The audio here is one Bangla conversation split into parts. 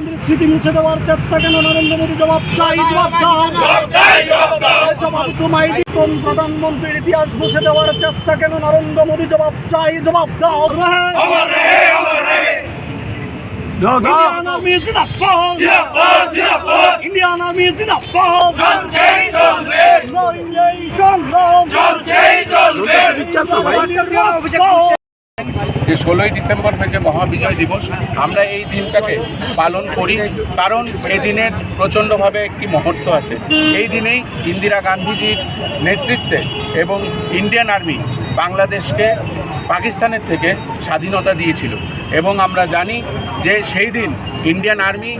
গান্ধীর স্মৃতি মুছে দেওয়ার চেষ্টা কেন নরেন্দ্র মোদী? জবাব চাই, জবাব দাও। জবাব তোমায় কোন প্রধানমন্ত্রীর ইতিহাস মুছে দেওয়ার চেষ্টা কেন নরেন্দ্র মোদী? জবাব চাই, জবাব দাও। Indian Army জিন্দাবাদ, Indian Army জিন্দাবাদ, যে 16ই ডিসেম্বর হয়েছে মহাবিজয় দিবস। আমরা এই দিনটাকে পালন করি কারণ এই দিনের প্রচণ্ডভাবে একটি মহত্ব আছে। এই দিনেই ইন্দিরা গান্ধীজির নেতৃত্বে এবং ইন্ডিয়ান আর্মি বাংলাদেশকে পাকিস্তানের থেকে স্বাধীনতা দিয়েছিল এবং আমরা জানি যে সেই দিন ইন্ডিয়ান আর্মি,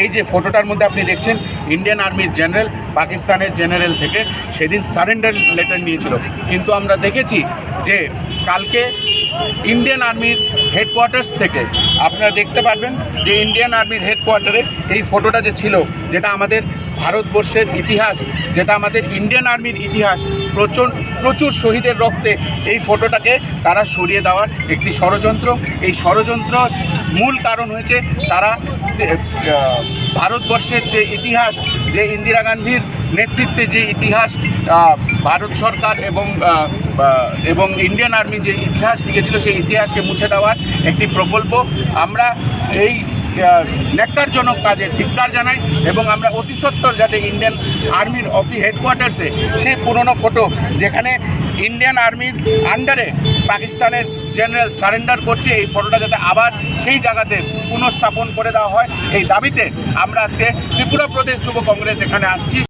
এই যে ফটোটার মধ্যে আপনি দেখছেন, ইন্ডিয়ান আর্মির জেনারেল পাকিস্তানের জেনারেল থেকে সেদিন সারেন্ডার লেটার নিয়েছিল। কিন্তু আমরা দেখেছি যে কালকে ইন্ডিয়ান আর্মির হেডকোয়ার্টার্স থেকে আপনারা দেখতে পারবেন যে ইন্ডিয়ান আর্মির হেডকোয়ার্টারে এই ফটোটা যে ছিল, যেটা আমাদের ভারতবর্ষের ইতিহাস, যেটা আমাদের ইন্ডিয়ান আর্মির ইতিহাস, প্রচুর শহীদের রক্তে এই ফটোটাকে তারা সরিয়ে দেওয়ার একটি ষড়যন্ত্র। এই ষড়যন্ত্র মূল কারণ হয়েছে তারা ভারতবর্ষের যে ইতিহাস, যে ইন্দিরা গান্ধীর নেতৃত্বে যে ইতিহাস ভারত সরকার এবং ইন্ডিয়ান আর্মি যে ইতিহাস লিখেছিল, সেই ইতিহাসকে মুছে দেওয়ার একটি প্রকল্প। আমরা এই ন্যাক্কারজনক কাজে ধিক্কার জানাই এবং আমরা অতি সত্বর যাতে ইন্ডিয়ান আর্মির হেডকোয়ার্টার্সে সেই পুরনো ফটো, যেখানে ইন্ডিয়ান আর্মির আন্ডারে পাকিস্তানের জেনারেল সারেন্ডার করছে, এই ফটোটা যাতে আবার সেই জায়গাতে পুনঃস্থাপন করে দেওয়া হয়, এই দাবিতে আমরা আজকে ত্রিপুরা প্রদেশ যুব কংগ্রেস এখানে আসছি।